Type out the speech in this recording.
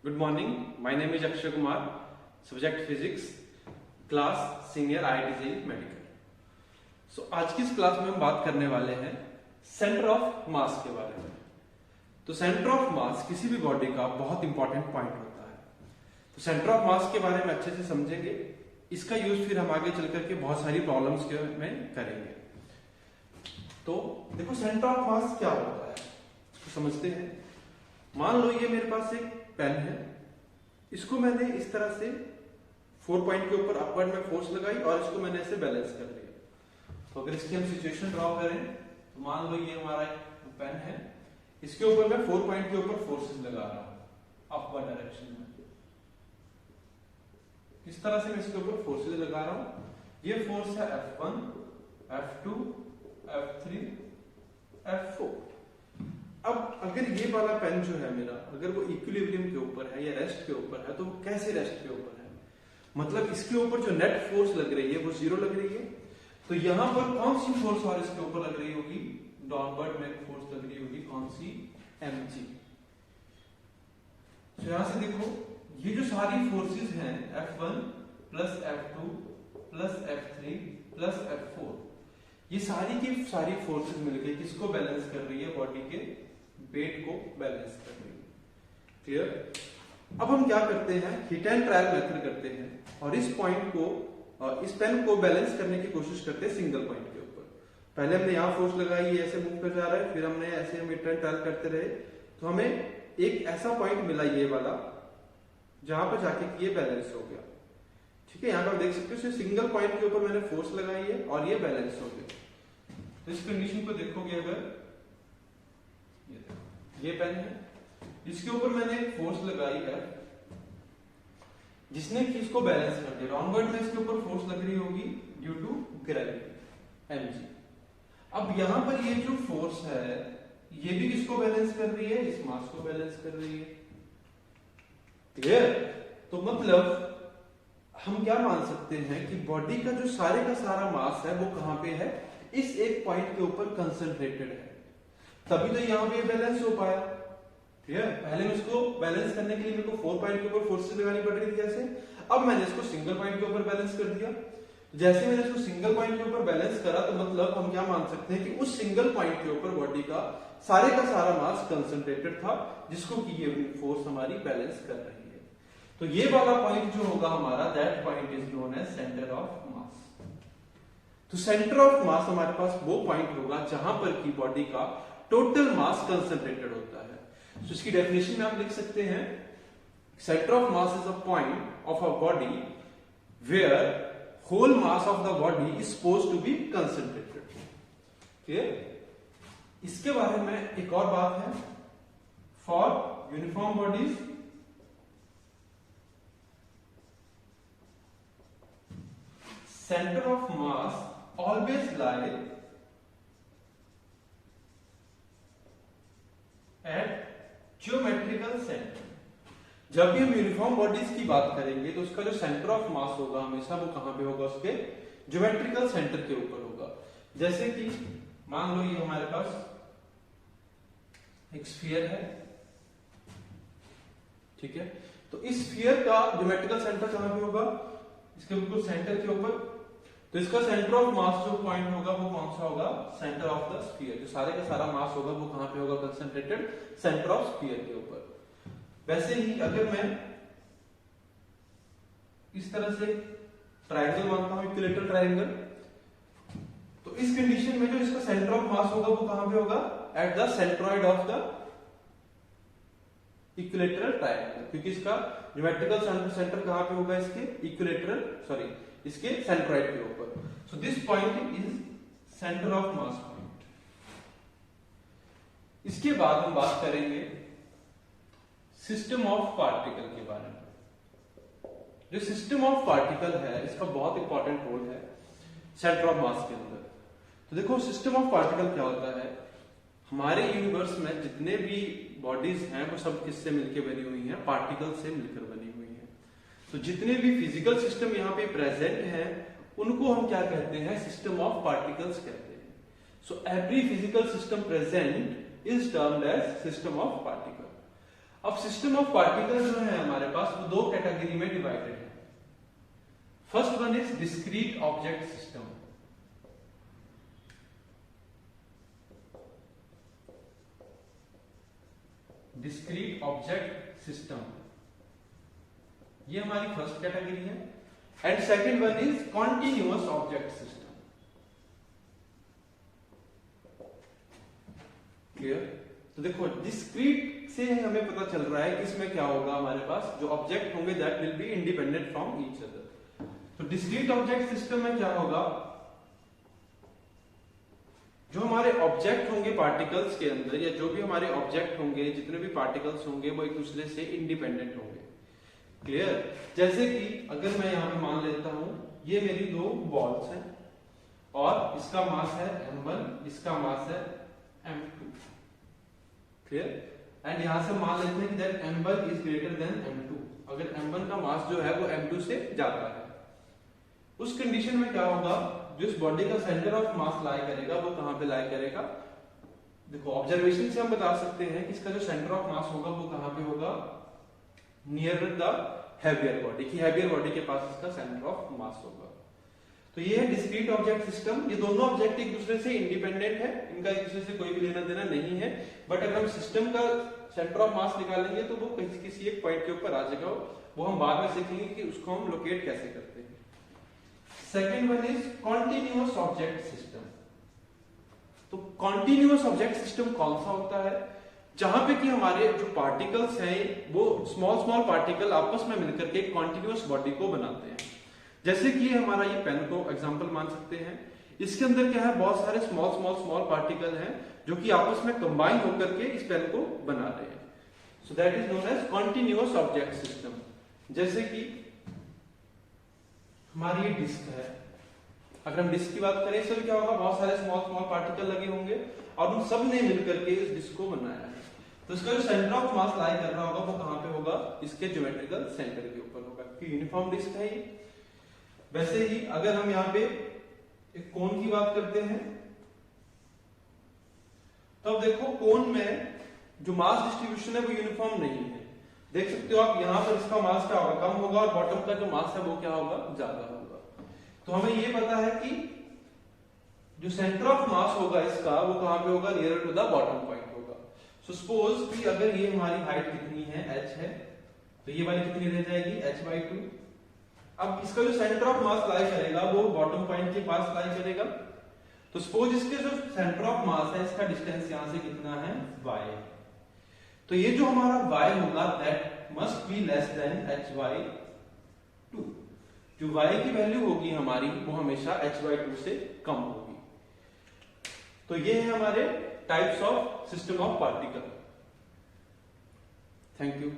Good morning, my name is Akshay Kumar, subject physics, class senior IIT medical. So आज की इस class में हम बात करने वाले हैं सेंटर ऑफ मास के बारे में। तो सेंटर ऑफ मास किसी भी बॉडी का बहुत इंपॉर्टेंट पॉइंट होता है। तो सेंटर ऑफ मास के बारे में अच्छे से समझेंगे, इसका यूज फिर हम आगे चल करके बहुत सारी प्रॉब्लम्स के में करेंगे। तो देखो सेंटर ऑफ मास क्या होता है तो समझते हैं। मान लो ये मेरे पास एक पेन है, इसको मैंने इस तरह से 4 पॉइंट के ऊपर अपवर्ड में फोर्स लगाई और इसको मैंने ऐसे बैलेंस कर दिया। तो अगर इसकी हम सिचुएशन ड्रॉ करें तो मान लो ये हमारा एक पेन है, इसके ऊपर मैं 4 पॉइंट के ऊपर फोर्सेस लगा रहा हूं अपवर्ड डायरेक्शन में। इस तरह से मैं इसके ऊपर फोर्सेस लगा रहा हूं। ये फोर्स है F1, F2, F3, F4। अब अगर ये वाला पेन जो है मेरा, अगर वो इक्विलिब्रियम के ऊपर है या रेस्ट के ऊपर है, तो वो कैसे रेस्ट के ऊपर है? मतलब इसके ऊपर जो नेट फोर्स लग रही है वो 0 लग रही है। तो यहां पर कौन सी फोर्स और इसके ऊपर लग रही होगी? डाउनवर्ड में फोर्स लग रही होगी, कौन सी? mg। तो यहां से देखो ये जो सारी फोर्सेस हैं F1 plus F2 plus F3 plus F4, ये सारी की सारी फोर्सेस मिलकर किसको बैलेंस कर रही है? बॉडी के वेट को बैलेंस कर रही है। क्लियर? अब हम क्या करते हैं, हिट एंड ट्रायल मेथड करते हैं और इस पॉइंट को, इस पेन को बैलेंस करने की कोशिश करते हैं सिंगल पॉइंट के ऊपर। पहले हमने यहां फोर्स लगाई, ये ऐसे मूव कर जा रहा है, फिर हमने ऐसे हम हिट एंड ट्रायल करते रहे तो हमें एक ऐसा पॉइंट मिला ये वाला, जहां पर जाके ये बैलेंस हो गया। ठीक है, यहां पर देख सकते हो सिंगल पॉइंट के ऊपर मैंने फोर्स लगाई है और ये बैलेंस हो गया। तो इस कंडीशन को देखोगे, अगर ये पेन है, इसके ऊपर मैंने फोर्स लगाई है जिसने कि इसको बैलेंस कर दिया। डाउनवर्ड में इसके ऊपर फोर्स लग रही होगी ड्यू टू ग्रेविटी mg। अब यहां पर ये जो फोर्स है ये भी किसको बैलेंस कर रही है? इस मास को बैलेंस कर रही है। क्लियर? तो मतलब हम क्या मान सकते हैं कि बॉडी का जो सारे का सारा मास है वो कहां पे है? इस एक पॉइंट के ऊपर कंसंट्रेटेड है, तभी तो यहां पे बैलेंस हो पाया। ठीक है, पहले मैं इसको बैलेंस करने के लिए मेरे को 4 पॉइंट के ऊपर फोर्सेस लगानी पड़ रही थी जैसे, अब मैंने इसको सिंगल पॉइंट के ऊपर बैलेंस कर दिया। जैसे मैंने इसको सिंगल पॉइंट के ऊपर बैलेंस करा तो मतलब हम क्या मान सकते हैं कि उस सिंगल पॉइंट के ऊपर बॉडी का सारा मास कंसंट्रेटेड था, जिसको कि ये फोर्स हमारी बैलेंस कर रही है। तो ये वाला पॉइंट जो होगा हमारा, that point is known as centre of mass. तो सेंटर ऑफ मास हमारे पास वो पॉइंट होगा जहां पर की बॉडी का टोटल मास कंसंट्रेटेड होता है। तो इसकी डेफिनेशन में आप लिख सकते हैं, centre of mass is a point of a body where whole mass of the body is supposed to be concentrated. Clear? इसके बारे में एक और बात है, for uniform bodies center of mass always lie at geometrical center। जब भी हम यूनिफॉर्म बॉडीज की बात करेंगे तो उसका जो सेंटर ऑफ मास होगा हमेशा वो कहां पे होगा? उसके ज्योमेट्रिकल सेंटर के ऊपर होगा। जैसे कि मान लो ये हमारे पास एक स्फीयर है, ठीक है, तो इस स्फीयर का ज्योमेट्रिकल सेंटर कहां पे होगा? इसके बिल्कुल सेंटर के ऊपर। तो इसका सेंटर ऑफ मास जो पॉइंट होगा वो कौन सा होगा? Centre of the sphere. जो सारे का सारा मास होगा वो कहां पे होगा कंसंट्रेटेड? सेंटर ऑफ स्फीयर के ऊपर। वैसे ही अगर मैं इस तरह से ट्रायंगल मानता हूं, इक्विलेटरल ट्रायंगल, तो इस कंडीशन में जो इसका सेंटर ऑफ मास होगा वो कहां पे होगा? At the centroid of the equilateral triangle, क्योंकि इसका ज्योमेट्रिकल सेंटर कहां पे होगा? इसके सेंट्रॉइड के ऊपर। So this point is centre of mass point. इसके बाद हम बात करेंगे सिस्टम ऑफ पार्टिकल के बारे में। जो सिस्टम ऑफ पार्टिकल है इसका बहुत इंपॉर्टेंट रोल है सेंटर ऑफ मास के अंदर। तो देखो सिस्टम ऑफ पार्टिकल क्या होता है, हमारे यूनिवर्स में जितने भी बॉडीज हैं वो सब किससे मिलकर बनी हुई हैं? पार्टिकल से मिलकर बनी हुई हैं। तो जितने भी फिजिकल सिस्टम यहाँ पे प्रेजेंट हैं उनको हम क्या कहते हैं? सिस्टम ऑफ पार्टिकल्स कहते हैं। So every physical system present is termed as system of particle। अब सिस्टम ऑफ पार्टिकल जो है हमारे पास वो दो कैटेगरी में डिवाइडेड है। First one is discrete object system. Discrete object system, ये हमारी फर्स्ट कैटेगरी है। And second one is continuous object system. Clear? तो देखो डिस्क्रीट से हमें पता चल रहा है कि इसमें क्या होगा, हमारे पास जो ऑब्जेक्ट होंगे that will be independent from each other. तो डिस्क्रीट ऑब्जेक्ट सिस्टम में क्या होगा, जो हमारे ऑब्जेक्ट होंगे पार्टिकल्स के अंदर, या जो भी हमारे ऑब्जेक्ट होंगे, जितने भी पार्टिकल्स होंगे वो एक दूसरे से इंडिपेंडेंट होंगे। क्लियर? जैसे कि अगर मैं यहां पे मान लेता हूं ये मेरी दो बॉल्स हैं और इसका मास है m1, इसका मास है m2। क्लियर? एंड यहां से मान लेते हैं कि that m1 is greater than m2। अगर m1 का मास जो है वो m2 से ज्यादा है, उस कंडीशन में क्या होगा, जो इस बॉडी का सेंटर ऑफ मास लाई करेगा वो कहां पे लाई करेगा। देखो ऑब्जर्वेशन से हम बता सकते हैं कि इसका जो सेंटर ऑफ मास होगा वो कहां पे होगा, नियर द हैवियर बॉडी, की हैवियर बॉडी के पास इसका सेंटर ऑफ मास होगा। तो ये है डिस्क्रीट ऑब्जेक्ट सिस्टम। ये दोनों ऑब्जेक्ट एक दूसरे से इंडिपेंडेंट है, इनका एक दूसरे से कोई भी लेना देना नहीं है। बट अगर हम सिस्टम का सेंटर ऑफ मास निकालेंगे तो वो किसी एक पॉइंट के ऊपर आ जाएगा, वो हम बाद में सीखेंगे कि उसको हम लोकेट कैसे करते हैं। Second one is continuous object system. तो कॉन्टिन्यूअस ऑब्जेक्ट सिस्टम कौन सा होता है, जहां पे कि हमारे जो पार्टिकल्स हैं वो स्मॉल स्मॉल पार्टिकल आपस में मिलकर के एक कॉन्टिन्यूअस बॉडी को बनाते हैं। जैसे कि हमारा ये पेन को एग्जांपल मान सकते हैं, इसके अंदर क्या है, बहुत सारे स्मॉल स्मॉल स्मॉल पार्टिकल हैं जो कि आपस में कंबाइन होकर के इस पेन को बना रहे हैं। So that is known as continuous object system. जैसे कि हमारी ये डिस्क है, अगर हम डिस्क की बात करें, इसमें क्या होगा, बहुत सारे स्मॉल स्मॉल पार्टिकल लगे होंगे और उन सब ने मिलकर के इस डिस्क को बनाया है। तो इसका जो सेंटर ऑफ मास लाई कर रहा होगा वो कहां पे होगा, इसके ज्योमेट्रिकल सेंटर के ऊपर होगा, क्योंकि यूनिफॉर्म डिस्क है ये। वैसे ही अगर हम यहाँ पे एक कोन की बात करते हैं, तो अब देखो कोन में जो मास डिस्ट्रीब्यूशन है वो यूनिफॉर्म नहीं है। देख सकते हो आप, यहाँ पर इसका मास क्या होगा, कम होगा, और बॉटम का जो मास है वो क्या होगा, ज्यादा होगा। तो हमें ये पता है कि जो सेंटर ऑफ मास होगा इसका वो कहां पे होगा, near to the bottom point होगा। सो सपोज कि अगर ये हमारी हाइट कितनी है, h है, तो ये वाली कितनी रह जाएगी, h/2। अब इसका जो सेंटर ऑफ मास लाई करेगा वो बॉटम पॉइंट के पास लाई करेगा। तो सपोज इसके जो सेंटर ऑफ मास है इसका डिस्टेंस यहां से कितना है, y। तो ये जो हमारा y होगा that must be less than h/2। जो y की वैल्यू होगी हमारी वो हमेशा h/2 से कम होगी। तो ये है हमारे types of system of particle. Thank you.